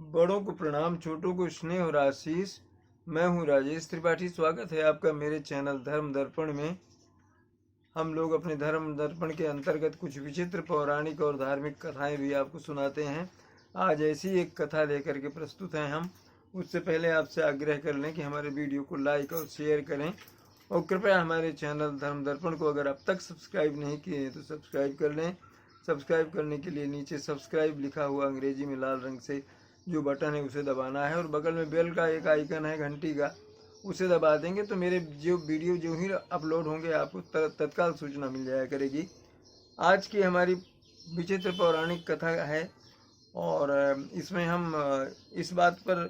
बड़ों को प्रणाम, छोटों को स्नेह और आशीष। मैं हूं राजेश त्रिपाठी। स्वागत है आपका मेरे चैनल धर्म दर्पण में। हम लोग अपने धर्म दर्पण के अंतर्गत कुछ विचित्र पौराणिक और धार्मिक कथाएं भी आपको सुनाते हैं। आज ऐसी एक कथा लेकर के प्रस्तुत हैं हम। उससे पहले आपसे आग्रह कर लें कि हमारे वीडियो को लाइक और शेयर करें और कृपया हमारे चैनल धर्म दर्पण को अगर अब तक सब्सक्राइब नहीं किए हैं तो सब्सक्राइब कर लें। सब्सक्राइब करने के लिए नीचे सब्सक्राइब लिखा हुआ अंग्रेजी में लाल रंग से जो बटन है उसे दबाना है और बगल में बेल का एक आइकन है घंटी का, उसे दबा देंगे तो मेरे जो वीडियो जो ही अपलोड होंगे आपको तत्काल सूचना मिल जाया करेगी। आज की हमारी विचित्र पौराणिक कथा है और इसमें हम इस बात पर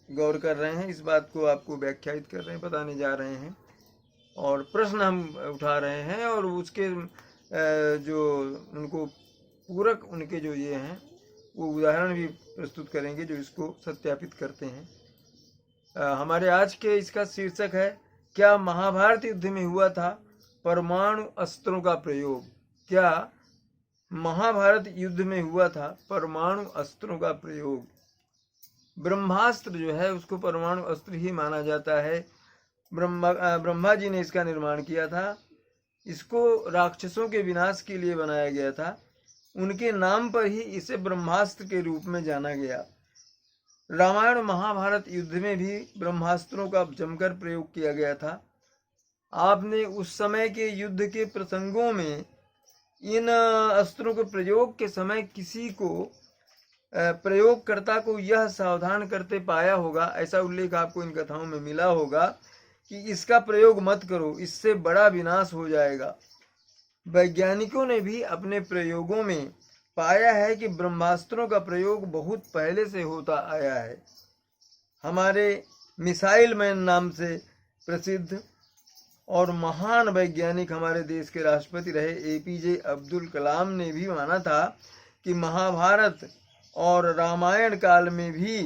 गौर कर रहे हैं, इस बात को आपको व्याख्यायित कर रहे हैं, बताने जा रहे हैं और प्रश्न हम उठा रहे हैं और उसके जो उनको पूरक उनके जो ये हैं वो उदाहरण भी प्रस्तुत करेंगे जो इसको सत्यापित करते हैं। हमारे आज के इसका शीर्षक है, क्या महाभारत युद्ध में हुआ था परमाणु अस्त्रों का प्रयोग? क्या महाभारत युद्ध में हुआ था परमाणु अस्त्रों का प्रयोग? ब्रह्मास्त्र जो है उसको परमाणु अस्त्र ही माना जाता है। ब्रह्मा जी ने इसका निर्माण किया था। इसको राक्षसों के विनाश के लिए बनाया गया था। उनके नाम पर ही इसे ब्रह्मास्त्र के रूप में जाना गया। रामायण महाभारत युद्ध में भी ब्रह्मास्त्रों का जमकर प्रयोग किया गया था। आपने उस समय के युद्ध के प्रसंगों में इन अस्त्रों के प्रयोग के समय किसी को प्रयोगकर्ता को यह सावधान करते पाया होगा, ऐसा उल्लेख आपको इन कथाओं में मिला होगा कि इसका प्रयोग मत करो, इससे बड़ा विनाश हो जाएगा। वैज्ञानिकों ने भी अपने प्रयोगों में पाया है कि ब्रह्मास्त्रों का प्रयोग बहुत पहले से होता आया है। हमारे मिसाइल मैन नाम से प्रसिद्ध और महान वैज्ञानिक हमारे देश के राष्ट्रपति रहे एपीजे अब्दुल कलाम ने भी माना था कि महाभारत और रामायण काल में भी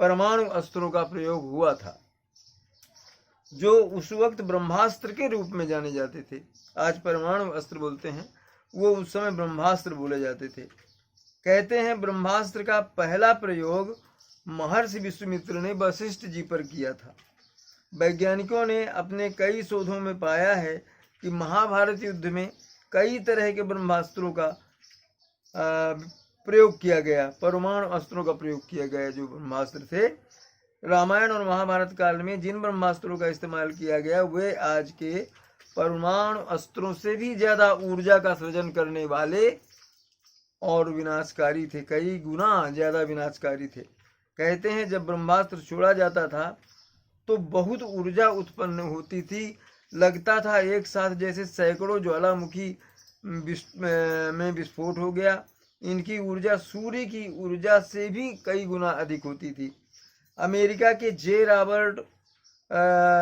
परमाणु अस्त्रों का प्रयोग हुआ था, जो उस वक्त ब्रह्मास्त्र के रूप में जाने जाते थे। आज परमाणु अस्त्र बोलते हैं, वो उस समय ब्रह्मास्त्र बोले जाते थे। कहते हैं ब्रह्मास्त्र का पहला प्रयोग महर्षि विश्वामित्र ने वशिष्ठ जी पर किया था। वैज्ञानिकों ने अपने कई शोधों में पाया है कि महाभारत युद्ध में कई तरह के ब्रह्मास्त्रों का प्रयोग किया गया, परमाणु अस्त्रों का प्रयोग किया गया जो ब्रह्मास्त्र थे। रामायण और महाभारत काल में जिन ब्रह्मास्त्रों का इस्तेमाल किया गया वे आज के परमाणु अस्त्रों से भी ज्यादा ऊर्जा का सृजन करने वाले और विनाशकारी थे, कई गुना ज्यादा विनाशकारी थे। कहते हैं जब ब्रह्मास्त्र छोड़ा जाता था तो बहुत ऊर्जा उत्पन्न होती थी, लगता था एक साथ जैसे सैकड़ों ज्वालामुखी में विस्फोट हो गया। इनकी ऊर्जा सूर्य की ऊर्जा से भी कई गुना अधिक होती थी। अमेरिका के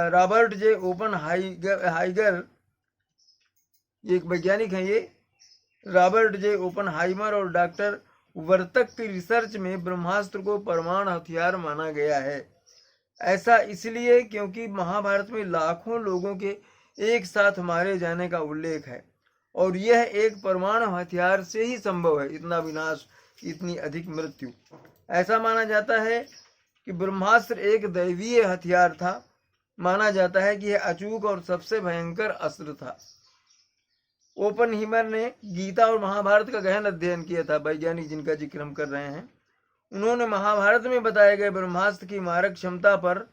रॉबर्ट जे ओपनहाइगर एक वैज्ञानिक हैं, ये रॉबर्ट जे ओपनहाइमर और डॉक्टर वर्तक की रिसर्च में ब्रह्मास्त्र को परमाणु हथियार माना गया है। ऐसा इसलिए क्योंकि महाभारत में लाखों लोगों के एक साथ मारे जाने का उल्लेख है और यह एक परमाणु हथियार से ही संभव है, इतना विनाश, इतनी अधिक मृत्यु। ऐसा माना जाता है कि ब्रह्मास्त्र एक दैवीय हथियार था। माना जाता है कि यह अचूक और सबसे भयंकर अस्त्र था। ओपनहीमर ने गीता और महाभारत का गहन अध्ययन किया था। वैज्ञानिक जिनका जिक्र हम कर रहे हैं, उन्होंने महाभारत में बताए गए ब्रह्मास्त्र की मारक क्षमता पर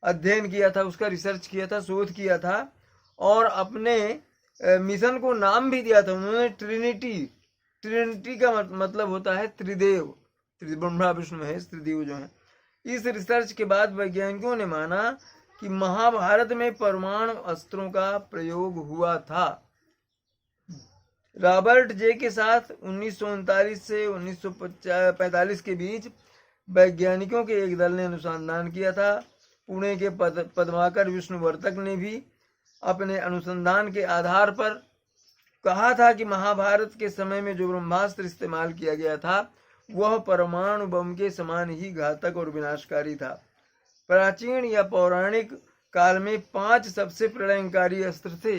अध्ययन किया था, उसका रिसर्च किया था, शोध किया था और अपने मिशन को नाम भी दिया था उन्होंने ट्रिनिटी का मतलब होता है त्रिदेव, ब्रह्मा विष्णु महेश त्रिदेव जो है। इस रिसर्च के बाद वैज्ञानिकों ने माना कि महाभारत में परमाणु अस्त्रों का प्रयोग हुआ था। रॉबर्ट जे के साथ 1939 से 1945 के बीच वैज्ञानिकों के एक दल ने अनुसंधान किया था। पुणे के पद्माकर विष्णुवर्तक ने भी अपने अनुसंधान के आधार पर कहा था कि महाभारत के समय में जो ब्रह्मास्त्र इस्तेमाल किया गया था वह परमाणु बम के समान ही घातक और विनाशकारी था। प्राचीन या पौराणिक काल में 5 सबसे प्रलयंकारी अस्त्र थे।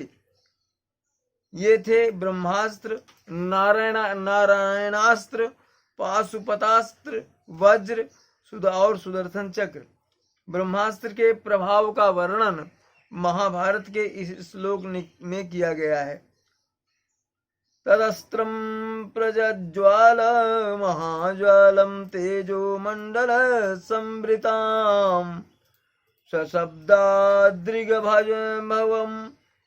ये थे ब्रह्मास्त्र, नारायणास्त्र, पाशुपतास्त्र, वज्र और सुदर्शन चक्र। ब्रह्मास्त्र के प्रभाव का वर्णन महाभारत के इस श्लोक में किया गया है। तदस्त्रं प्रज्ज्वाल महाज्वालं तेजो मंडल संवृताम् सशब्दाद्रिगभवं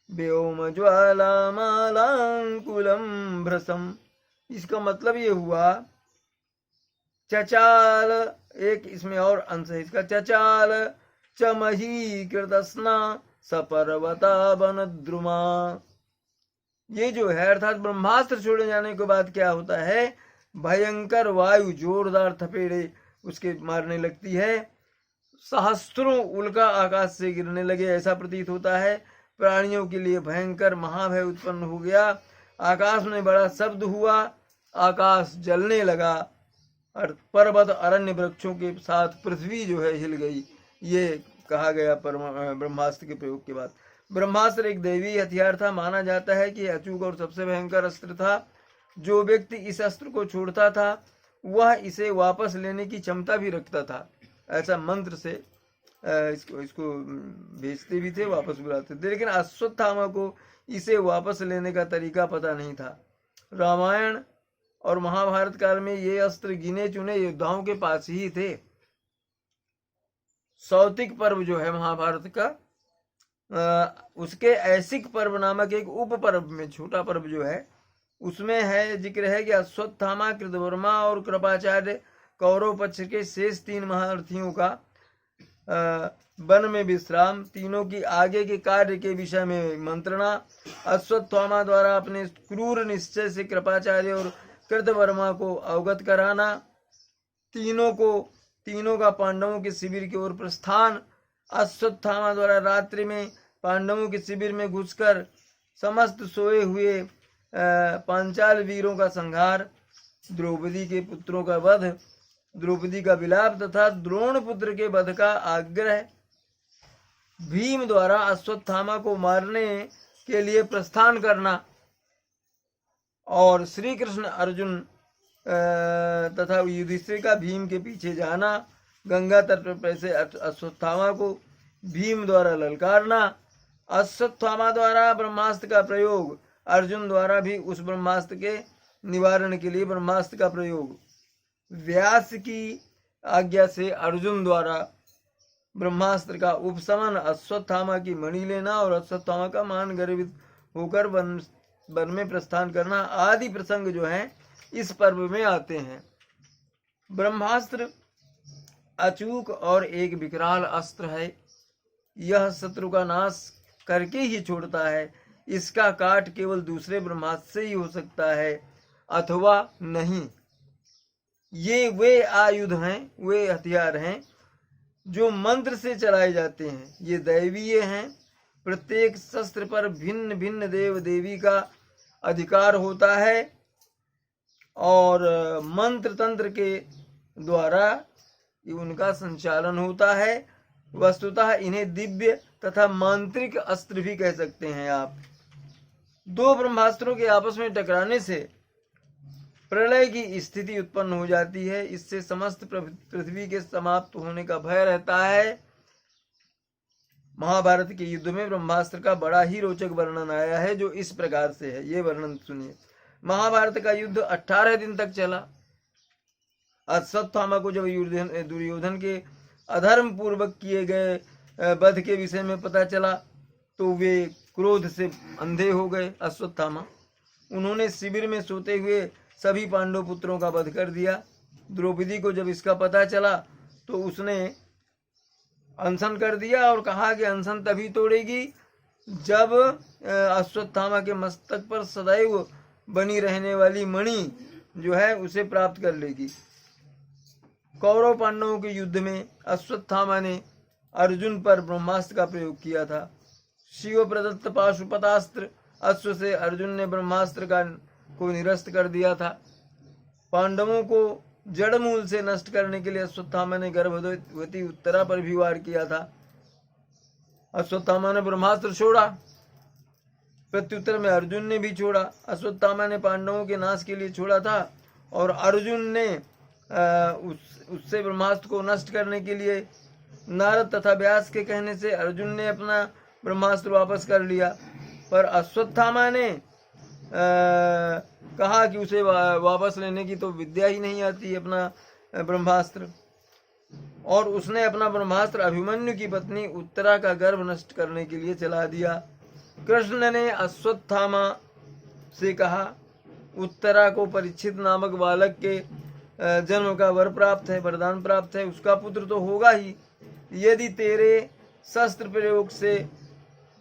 व्योमज्वालामालांकुलं भ्रसम। इसका मतलब ये हुआ, चचाल, एक इसमें और अंश है इसका, चचाल चमही कृतस्ना सपर्वता वनद्रुमा। ये जो है अर्थात ब्रह्मास्त्र छोड़े जाने के बाद क्या होता है, भयंकर वायु जोरदार थपेड़े उसके मारने लगती है, सहस्त्रों उल्का आकाश से गिरने लगे, ऐसा प्रतीत होता है। प्राणियों के लिए भयंकर महाभय उत्पन्न हो गया, आकाश में बड़ा शब्द हुआ, आकाश जलने लगा और पर्वत अरण्य वृक्षों के साथ पृथ्वी जो है हिल गई। ये कहा गया ब्रह्मास्त्र के प्रयोग के बाद। ब्रह्मास्त्र एक दैवी हथियार था, माना जाता है कि अचूक और सबसे भयंकर अस्त्र था। जो व्यक्ति इस अस्त्र को छोड़ता था वह इसे वापस लेने की क्षमता भी रखता था, ऐसा मंत्र से इसको भेजते भी थे, वापस बुलाते थे। लेकिन अश्वत्थामा को इसे वापस लेने का तरीका पता नहीं था। रामायण और महाभारत काल में ये अस्त्र गिने चुने योद्धाओं के पास ही थे। सौतिक पर्व जो है महाभारत का, उसके ऐसिक पर्व नामक एक उप पर्व में, छोटा पर्व जो है, उसमें है जिक्र है कि अश्वत्थामा, कृतवर्मा और कृपाचार्य कौरव पक्ष के शेष 3 महारथियों का वन में विश्राम, तीनों की आगे के कार्य के विषय में मंत्रणा, अश्वत्थामा द्वारा अपने क्रूर निश्चय से कृपाचार्य और कृतवर्मा को अवगत कराना, तीनों का पांडवों के शिविर की ओर प्रस्थान, अश्वत्थामा द्वारा रात्रि में पांडवों के शिविर में घुसकर समस्त सोए हुए पांचाल वीरों का संहार, द्रौपदी के पुत्रों का वध, द्रौपदी का विलाप तथा द्रोण पुत्र के वध का आग्रह, भीम द्वारा अश्वत्थामा को मारने के लिए प्रस्थान करना और श्री कृष्ण अर्जुन तथा युधिष्ठिर का भीम के पीछे जाना, गंगा तट पर पैसे अश्वत्थामा को भीम द्वारा ललकारना, अश्वत्थामा द्वारा ब्रह्मास्त्र का प्रयोग, अर्जुन द्वारा भी उस ब्रह्मास्त्र के निवारण के लिए ब्रह्मास्त्र का प्रयोग, व्यास की आज्ञा से अर्जुन द्वारा ब्रह्मास्त्र का उपशमन, अश्वत्थामा की मणि लेना और अश्वत्थामा का मान गर्वित होकर वन में प्रस्थान करना आदि प्रसंग जो हैं इस पर्व में आते हैं। ब्रह्मास्त्र अचूक और एक विकराल अस्त्र है। यह शत्रु का नाश करके ही छोड़ता है। इसका काट केवल दूसरे ब्रह्मास्त्र से ही हो सकता है अथवा नहीं। ये वे आयुध हैं, वे हथियार हैं जो मंत्र से चलाए जाते हैं। ये दैवीय हैं। प्रत्येक शस्त्र पर भिन्न भिन्न देव देवी का अधिकार होता है और मंत्र तंत्र के द्वारा उनका संचालन होता है। वस्तुतः इन्हें दिव्य तथा मांत्रिक अस्त्र भी कह सकते हैं आप। 2 ब्रह्मास्त्रों के आपस में टकराने से प्रलय की स्थिति उत्पन्न हो जाती है। इससे समस्त पृथ्वी के समाप्त होने का भय रहता है। महाभारत के युद्ध में ब्रह्मास्त्र का बड़ा ही रोचक वर्णन आया है जो इस प्रकार से है। ये वर्णन सुनिए। महाभारत का युद्ध 18 दिन तक चला। अश्वत्थामा को जब दुर्योधन के अधर्म पूर्वक किए गए वध के विषय में पता चला तो वे क्रोध से अंधे हो गए। अश्वत्थामा उन्होंने शिविर में सोते हुए सभी पांडव पुत्रों का वध कर दिया। द्रौपदी को जब इसका पता चला तो उसने अनशन कर दिया और कहा कि अनशन तभी तोड़ेगी जब अश्वत्थामा के मस्तक पर सदैव बनी रहने वाली मणि जो है उसे प्राप्त कर लेगी। कौरव पांडवों के युद्ध में अश्वत्थामा ने अर्जुन पर ब्रह्मास्त्र का प्रयोग किया था। शिव प्रदत्त पाशुपतास्त्र अश्व से अर्जुन ने ब्रह्मास्त्र को निरस्त कर दिया था। पांडवों को जड़ मूल से नष्ट करने के लिए अश्वत्थामा ने गर्भवती उत्तरा पर भी वार किया था। अश्वत्थामा ने ब्रह्मास्त्र छोड़ा, प्रत्युत्तर में अर्जुन ने भी छोड़ा। अश्वत्थामा ने पांडवों के नाश के लिए छोड़ा था और अर्जुन ने उससे ब्रह्मास्त्र को नष्ट करने के लिए नारद तथा व्यास के कहने से अर्जुन ने अपना ब्रह्मास्त्र वापस कर लिया। पर अश्वत्थामा ने कहा कि उसे वापस लेने की तो विद्या ही नहीं आती अपना ब्रह्मास्त्र, और उसने अपना ब्रह्मास्त्र अभिमन्यु की पत्नी उत्तरा का गर्भ नष्ट करने के लिए चला दिया। कृष्ण ने अश्वत्थामा से कहा, उत्तरा को परीक्षित नामक बालक के जन्म का वरदान प्राप्त है, उसका पुत्र तो होगा ही। यदि तेरे शस्त्र प्रयोग से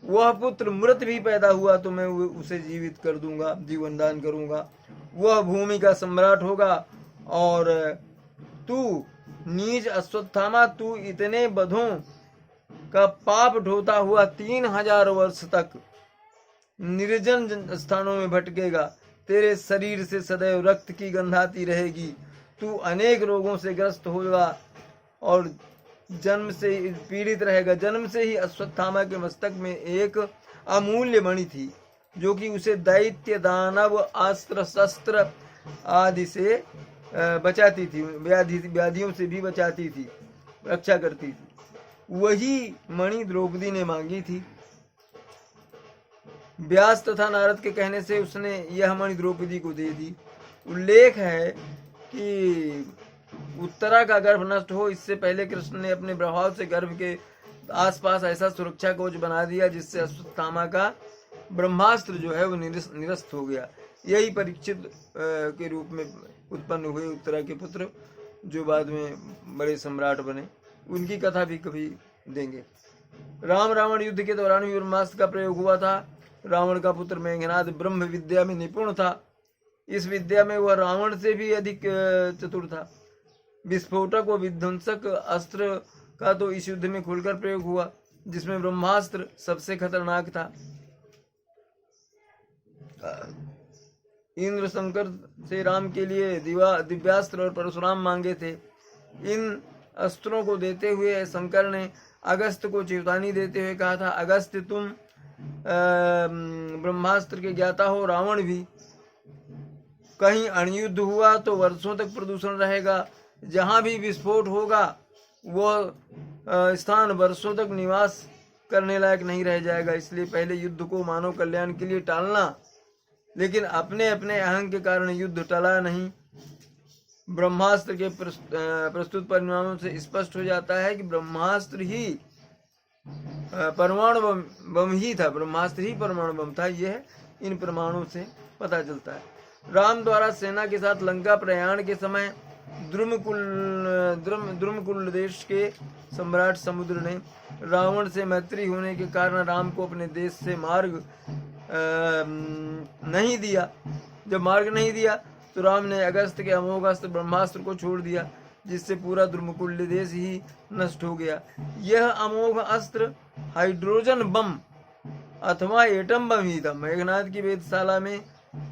वह पुत्र मृत भी पैदा हुआ तो मैं उसे जीवित कर दूंगा, जीवन दान करूंगा। वह भूमि का सम्राट होगा। और तू नीच अश्वत्थामा, तू इतने बधों का पाप ढोता हुआ 3000 वर्ष तक निर्जन स्थानों में भटकेगा। तेरे शरीर से सदैव रक्त की गंध आती रहेगी। तू अनेक रोगों से ग्रस्त होगा और जन्म से पीड़ित रहेगा। जन्म से ही अश्वत्थामा के मस्तक में एक अमूल्य मणि थी, जो कि उसे दैत्य, दानव, अस्त्र शस्त्र आदि से बचाती थी, व्याधियों से भी बचाती थी, रक्षा करती थी। वही मणि द्रौपदी ने मांगी थी। व्यास तथा नारद के कहने से उसने यह मणि द्रौपदी को दे दी। उल्लेख है कि उत्तरा का गर्भ नष्ट हो, इससे पहले कृष्ण ने अपने प्रभाव से गर्भ के आसपास ऐसा सुरक्षा कवच बना दिया जिससे अश्वत्थामा का ब्रह्मास्त्र जो है वो निरस्त हो गया। यही परीक्षित के रूप में उत्पन्न हुए उत्तरा के पुत्र, जो बाद में बड़े सम्राट बने। उनकी कथा भी कभी देंगे। राम रावण युद्ध के दौरान भी ब्रह्मास्त्र का प्रयोग हुआ था। रावण का पुत्र मेघनाद ब्रह्म विद्या में निपुण था। इस विद्या में वह रावण से भी अधिक चतुर था। विस्फोटक व विध्वंसक अस्त्र का तो इस युद्ध में खुलकर प्रयोग हुआ, जिसमें ब्रह्मास्त्र सबसे खतरनाक था। इंद्र शंकर से राम के लिए दिव्यास्त्र और परशुराम मांगे थे। इन अस्त्रों को देते हुए शंकर ने अगस्त को चेतावनी देते हुए कहा था, अगस्त तुम ब्रह्मास्त्र के ज्ञाता हो। रावण भी, कहीं अणुयुद्ध हुआ तो वर्षों तक प्रदूषण रहेगा। जहां भी विस्फोट होगा वह स्थान वर्षों तक निवास करने लायक नहीं रह जाएगा। इसलिए पहले युद्ध को मानव कल्याण के लिए टालना, लेकिन अपने अपने अहंकार के कारण युद्ध टला नहीं। ब्रह्मास्त्र के प्रस्तुत परिणामों से स्पष्ट हो जाता है कि ब्रह्मास्त्र ही परमाणु बम ही था। ब्रह्मास्त्र ही परमाणु बम था। यह इन प्रमाणों से पता चलता है। राम द्वारा सेना के साथ लंका प्रयाण के समय द्रुमकुल देश के सम्राट समुद्र ने रावण से मैत्री होने के कारण राम को अपने देश से मार्ग नहीं दिया। जब मार्ग नहीं दिया तो राम ने अगस्त के अमोघ अस्त्र ब्रह्मास्त्र को छोड़ दिया, जिससे पूरा द्रुमकुल देश ही नष्ट हो गया। यह अमोघ अस्त्र हाइड्रोजन बम अथवा एटम बम ही था। मेघनाद की वेधशाला में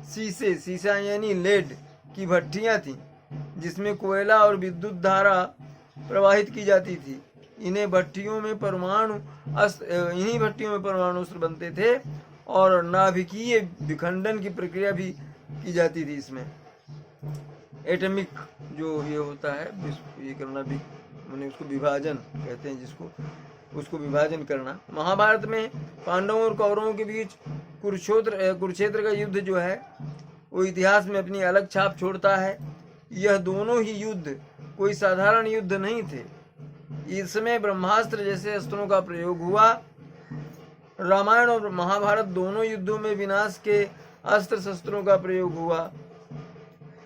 सीसा यानी लेड की भट्टियां थीं, जिसमें कोयला और विद्युत धारा प्रवाहित की जाती थी। इन्हीं भट्टियों में परमाणु अस्त्र बनते थे और नाभिकीय विखंडन की प्रक्रिया भी की जाती थी। इसमें एटमिक जो ये होता है, ये करना भी, मैंने उसको विभाजन कहते हैं, जिसको उसको विभाजन करना। महाभारत में पांडवों और कौरवों के बीच कुरुक्षेत्र का युद्ध जो है वो इतिहास में अपनी अलग छाप छोड़ता है। यह दोनों ही युद्ध कोई साधारण युद्ध नहीं थे। इसमें ब्रह्मास्त्र जैसे अस्त्रों का प्रयोग हुआ। रामायण और महाभारत दोनों युद्धों में विनाश के अस्त्र शस्त्रों का प्रयोग हुआ,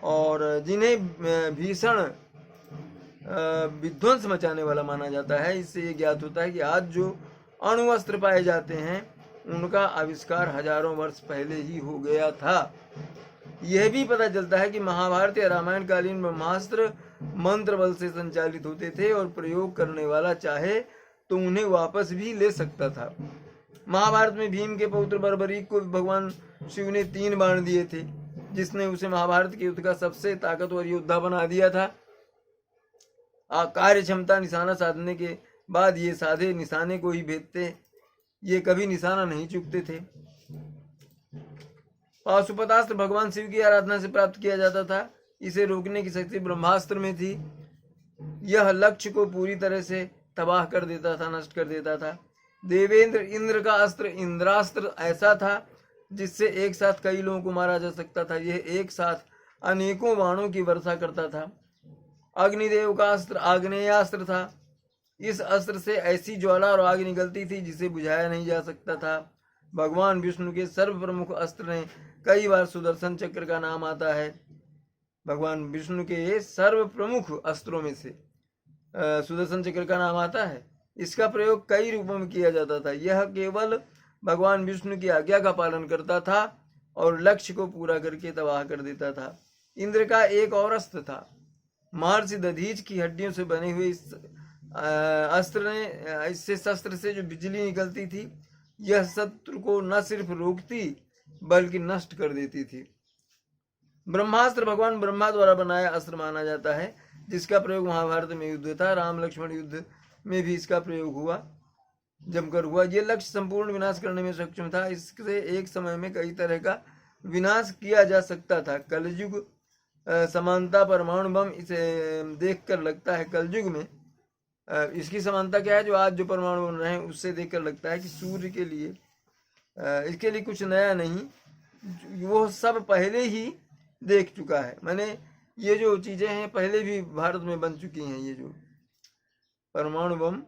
और जिन्हें भीषण विध्वंस मचाने वाला माना जाता है। इससे ये ज्ञात होता है कि आज जो अणु अस्त्र पाए जाते हैं उनका आविष्कार हजारों वर्ष पहले ही हो गया था। यह भी पता चलता है कि महाभारत या रामायण कालीन ब्रह्मास्त्र मंत्र बल से संचालित होते थे और प्रयोग करने वाला चाहे तो उन्हें वापस भी ले सकता था। महाभारत में भीम के पौत्र बर्बरीक को भगवान शिव ने 3 बाण दिए थे, जिसने उसे महाभारत के युद्ध का सबसे ताकतवर योद्धा बना दिया था। कार्य क्षमता निशाना साधने के बाद ये साधे निशाने को ही भेदते, ये कभी निशाना नहीं चूकते थे। पाशुपतास्त्र भगवान शिव की आराधना से प्राप्त किया जाता था। इसे रोकने की शक्ति ब्रह्मास्त्र में थी। यह लक्ष्य को पूरी तरह से तबाह कर देता था, नष्ट कर देता था। देवेंद्र इंद्र का अस्त्र इंद्रास्त्र ऐसा था जिससे एक साथ कई लोगों को मारा जा सकता था। यह एक साथ अनेकों बाणों की वर्षा करता था। अग्निदेव का अस्त्र आग्नेयास्त्र था। इस अस्त्र से ऐसी ज्वाला और आग निकलती थी जिसे बुझाया नहीं जा सकता था। भगवान विष्णु के सर्व प्रमुख अस्त्र ने कई बार सुदर्शन चक्र का नाम आता है। भगवान विष्णु के सर्व प्रमुख अस्त्रों में से सुदर्शन चक्र का नाम आता है। इसका प्रयोग कई रूपों में किया जाता था। यह केवल भगवान विष्णु की आज्ञा का पालन करता था और लक्ष्य को पूरा करके तबाह कर देता था। इंद्र का एक और अस्त्र था। महर्षि दधीच की हड्डियों से बने हुए इस अस्त्र ने इससे शस्त्र से जो बिजली निकलती थी, यह शत्रु को न सिर्फ रोकती बल्कि नष्ट कर देती थी। ब्रह्मास्त्र भगवान ब्रह्मा द्वारा बनाया अस्त्र माना जाता है, जिसका प्रयोग महाभारत में युद्ध था। राम लक्ष्मण युद्ध में भी इसका प्रयोग हुआ, जमकर हुआ। यह लक्ष्य संपूर्ण विनाश करने में सक्षम था। इससे एक समय में कई तरह का विनाश किया जा सकता था। कलयुग समानता परमाणु बम, इसे देखकर लगता है कलयुग में इसकी समानता क्या है, जो आज जो परमाणु बन रहे हैं उससे देखकर लगता है कि सूर्य के लिए इसके लिए कुछ नया नहीं, वो सब पहले ही देख चुका है। माने ये जो चीजें हैं पहले भी भारत में बन चुकी हैं। ये जो परमाणु बम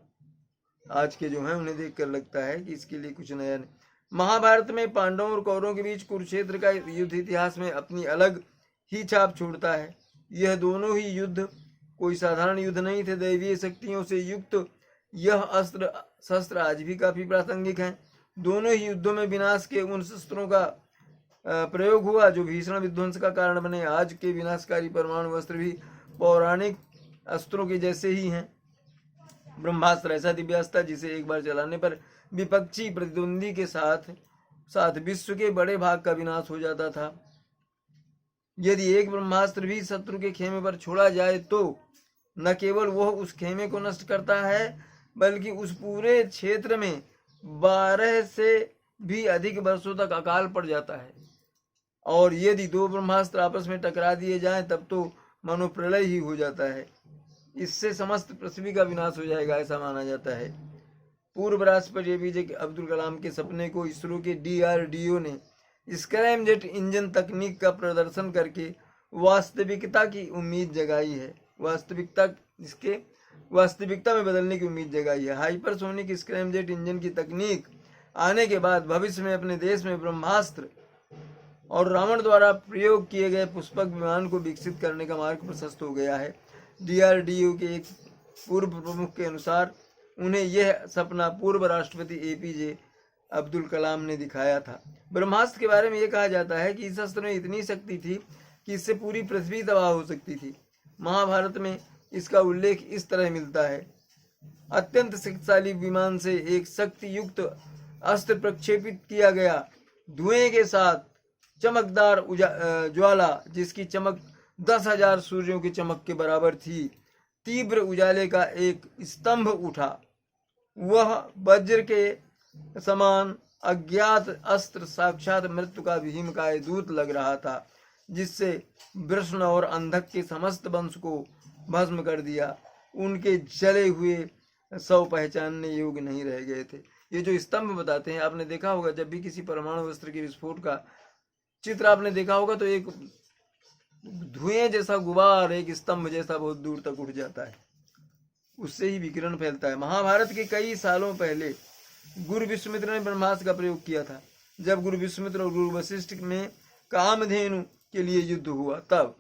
आज के जो हैं उन्हें देखकर लगता है कि इसके लिए कुछ नया नहीं। महाभारत में पांडवों और कौरवों के बीच कुरुक्षेत्र का युद्ध इतिहास में अपनी अलग ही छाप छोड़ता है। यह दोनों ही युद्ध कोई साधारण युद्ध नहीं थे। दैवीय शक्तियों से युक्त यह अस्त्र शस्त्र आज भी काफी प्रासंगिक हैं। दोनों ही युद्धों में विनाश के उन शस्त्रों का प्रयोग हुआ जो भीषण विध्वंस का कारण बने। आज के विनाशकारी परमाणु अस्त्र भी पौराणिक अस्त्रों के जैसे ही हैं। ब्रह्मास्त्र ऐसा दिव्यास्त्र था जिसे एक बार चलाने पर विपक्षी प्रतिद्वंदी के साथ विश्व के बड़े भाग का विनाश हो जाता था। यदि एक ब्रह्मास्त्र भी शत्रु के खेमे पर छोड़ा जाए तो न केवल वह उस खेमे को नष्ट करता है बल्कि उस पूरे क्षेत्र में 12 से भी अधिक वर्षों तक अकाल पड़ जाता है। और यदि दो ब्रह्मास्त्र आपस में टकरा दिए जाएं तब तो मानो प्रलय ही हो जाता है। इससे समस्त पृथ्वी का विनाश हो जाएगा, ऐसा माना जाता है। पूर्व राष्ट्रपति APJ अब्दुल कलाम के सपने को इसरो के DRDO ने स्क्रैमजेट इंजन तकनीक का प्रदर्शन करके वास्तविकता की उम्मीद जगाई है। वास्तविकता में बदलने की उम्मीद जगाई है। हाइपरसोनिक स्क्रैमजेट इंजन की तकनीक आने के बाद भविष्य में अपने देश में ब्रह्मास्त्र और रावण द्वारा प्रयोग किए गए पुष्पक विमान को विकसित करने का मार्ग प्रशस्त हो गया है। DRDO के एक पूर्व प्रमुख के अनुसार उन्हें यह सपना पूर्व राष्ट्रपति APJ अब्दुल कलाम ने दिखाया था। ब्रह्मास्त्र के बारे में यह कहा जाता है कि इस अस्त्र में इतनी शक्ति थी कि इससे पूरी पृथ्वी तबाह हो सकती थी। महाभारत में इसका उल्लेख इस तरह मिलता है। अत्यंत शक्तिशाली विमान से एक शक्ति युक्त अस्त्र प्रक्षेपित किया गया। धुएं के साथ चमकदार ज्वाला जिसकी चमक 10,000 सूर्यों की चमक के बराबर थी। तीव्र उजाले का एक स्तंभ उठा। वह वज्र के समान अज्ञात अस्त्र साक्षात मृत्यु का भीमकाय दूत लग रहा था, जिससे वृषण और अंधक के समस्त वंश को भस्म कर दिया। उनके जले हुए शव पहचानने योग्य नहीं रह गए थे। ये जो स्तंभ बताते हैं, आपने देखा होगा जब भी किसी परमाणु अस्त्र के विस्फोट का चित्र आपने देखा होगा तो एक धुएं जैसा गुबार, एक स्तंभ जैसा बहुत दूर तक उठ जाता है, उससे ही विकिरण फैलता है। महाभारत के कई सालों पहले गुरु विश्वामित्र ने ब्रह्मास्त्र का प्रयोग किया था। जब गुरु विश्वामित्र और गुरु वशिष्ठ में कामधेनु के लिए युद्ध हुआ, तब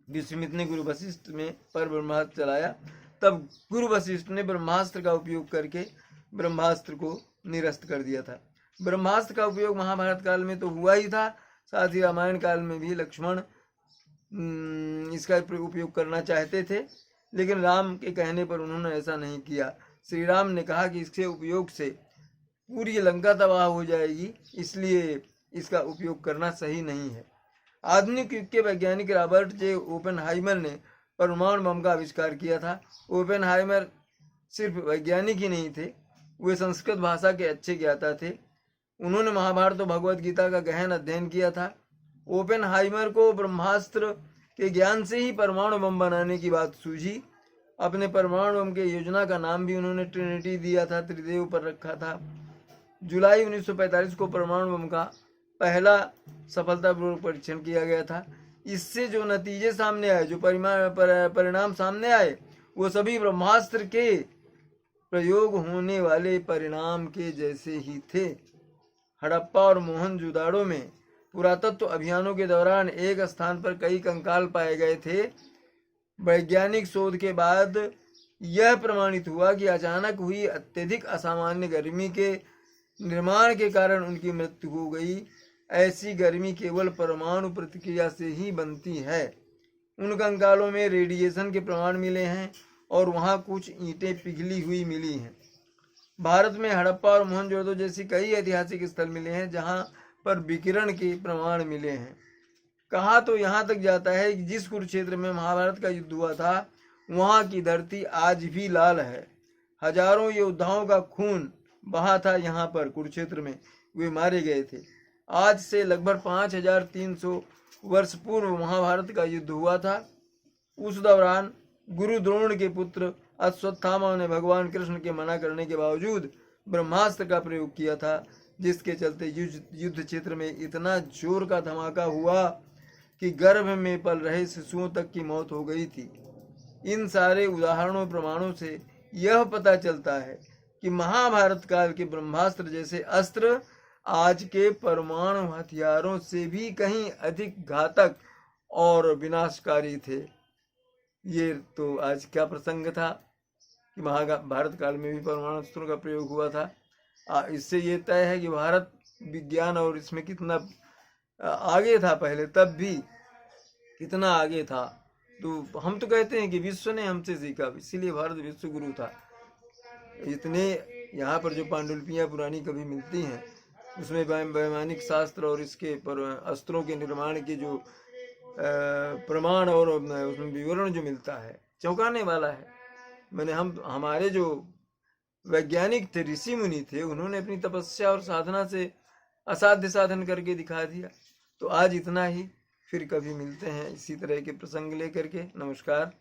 विश्वामित्र ने गुरु वशिष्ठ में पर ब्रह्मास्त्र चलाया। तब गुरु वशिष्ठ ने ब्रह्मास्त्र का उपयोग करके ब्रह्मास्त्र को निरस्त कर दिया था। ब्रह्मास्त्र का उपयोग महाभारत काल में तो हुआ ही था, साथ ही रामायण काल में भी लक्ष्मण इसका उपयोग करना चाहते थे, लेकिन राम के कहने पर उन्होंने ऐसा नहीं किया। श्री राम ने कहा कि इसके उपयोग से पूरी लंका तबाह हो जाएगी, इसलिए इसका उपयोग करना सही नहीं है। आधुनिक युग के वैज्ञानिक रॉबर्ट जे ओपेनहाइमर ने परमाणु बम का आविष्कार किया था। ओपेनहाइमर सिर्फ वैज्ञानिक ही नहीं थे, वे संस्कृत भाषा के अच्छे ज्ञाता थे। उन्होंने महाभारत और भगवद गीता का गहन अध्ययन किया था। ओपेनहाइमर को ब्रह्मास्त्र के ज्ञान से ही परमाणु बम बनाने की बात सूझी। अपने परमाणु बम के योजना का नाम भी उन्होंने ट्रिनिटी दिया था, त्रिदेव पर रखा था। जुलाई 1945 को परमाणु बम का पहला सफलतापूर्वक परीक्षण किया गया था। इससे जो नतीजे सामने आए, जो परिणाम सामने आए, वो सभी ब्रह्मास्त्र के प्रयोग होने वाले परिणाम के जैसे ही थे। हड़प्पा और मोहनजोदाड़ो में पुरातत्व अभियानों के दौरान एक स्थान पर कई कंकाल पाए गए थे। वैज्ञानिक शोध के बाद यह प्रमाणित हुआ कि अचानक हुई अत्यधिक असामान्य गर्मी के निर्माण के कारण उनकी मृत्यु हो गई। ऐसी गर्मी केवल परमाणु प्रतिक्रिया से ही बनती है। उन कंकालों में रेडिएशन के प्रमाण मिले हैं और वहाँ कुछ ईंटें पिघली हुई मिली हैं। भारत में हड़प्पा और मोहनजोदड़ो जैसी कई ऐतिहासिक स्थल मिले हैं जहाँ पर विकिरण के प्रमाण मिले हैं। कहा तो यहाँ तक जाता है कि जिस कुरुक्षेत्र में महाभारत का युद्ध हुआ था, वहाँ की धरती आज भी लाल है। हजारों योद्धाओं का खून बहा था यहाँ पर कुरुक्षेत्र में, वे मारे गए थे। आज से लगभग 5300 वर्ष पूर्व महाभारत का युद्ध हुआ था। उस दौरान गुरु द्रोण के पुत्र अश्वत्थामा ने भगवान कृष्ण के मना करने के बावजूद ब्रह्मास्त्र का प्रयोग किया था, जिसके चलते युद्ध क्षेत्र में इतना जोर का धमाका हुआ कि गर्भ में पल रहे शिशुओं तक की मौत हो गई थी। इन सारे उदाहरणों प्रमाणों से यह पता चलता है कि महाभारत काल के ब्रह्मास्त्र जैसे अस्त्र आज के परमाणु हथियारों से भी कहीं अधिक घातक और विनाशकारी थे। ये तो आज क्या प्रसंग था कि महाभारत काल में भी परमाणु अस्त्रों का प्रयोग हुआ था। इससे ये तय है कि भारत विज्ञान और इसमें कितना आगे था, पहले तब भी कितना आगे था। तो हम तो कहते हैं कि विश्व ने हमसे सीखा, इसीलिए भारत विश्व गुरु था। इतने यहाँ पर जो पांडुलिपियाँ पुरानी कभी मिलती हैं, उसमें वैमानिक शास्त्र और इसके अस्त्रों के निर्माण के जो प्रमाण और उसमें विवरण जो मिलता है, चौंकाने वाला है। हमारे जो वैज्ञानिक थे, ऋषि मुनि थे, उन्होंने अपनी तपस्या और साधना से असाध्य साधन करके दिखा दिया। तो आज इतना ही, फिर कभी मिलते हैं इसी तरह के प्रसंग लेकर के। नमस्कार।